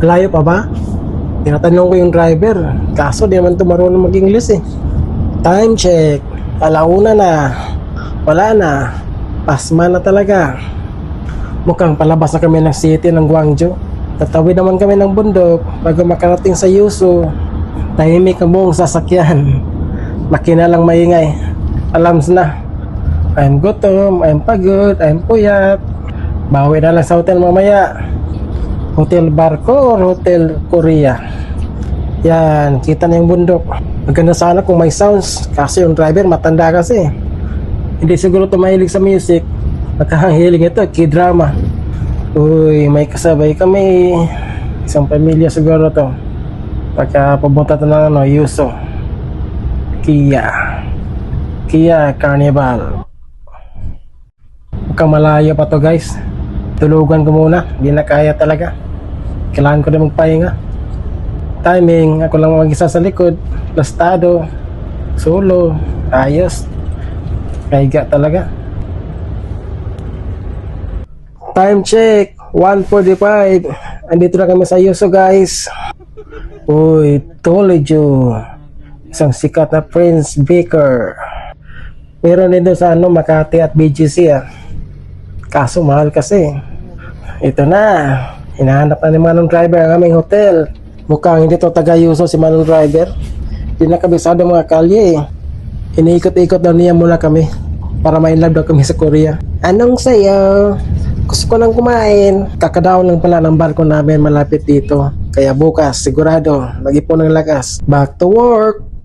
Layo pa ba? Tinatanong ko yung driver. Kaso di naman ito marunong mag-English eh. Time check. Alauna na. Wala na. Pasma na talaga. Mukhang palabas na kami ng city ng Guangzhou. Tatawid naman kami ng bundok bago makarating sa Yusu. Tahimik ang buong sasakyan. Makina lang maingay. Alarms na. I'm gutom, I'm pagod, I'm puyat. Bawi na lang sa hotel mamaya. Hotel Barco or Hotel Korea. Yan, kita na yung bundok. Maganda sana kung may sounds. Kasi yung driver matanda kasi. Hindi siguro ito mahilig sa music. Magkahilig ito, K-drama. Uy, may kasabay kami. Isang pamilya siguro to. Pagka pumunta ito ng Yuso. Kia Carnival. Mukhang malayo pa to guys. Tulugan ko muna. Hindi na kaya talaga. Kailangan ko na magpahinga. Timing, ako lang mag-isa sa likod. Plastado. Solo. Ayos. Kaiga talaga. Time check. 1:45. Andito na kami sa Yuso guys. Uy, Toledo. Isang sikat na Prince Baker. Meron din doon sa Makati at BGC Kaso mahal kasi. Ito na. Hinahanap na ni Manong Driver ang aming hotel. Mukhang hindi to taga-Yuso si Manong Driver. Hindi na kabisado mga kalye. Iniikot-ikot daw niya muna kami para ma-inlove daw kami sa Korea. Anong sayo? Gusto ko nang kumain. Kakadaon lang pala ng barko namin malapit dito. Kaya bukas sigurado mag-ipon ng lakas. Back to work!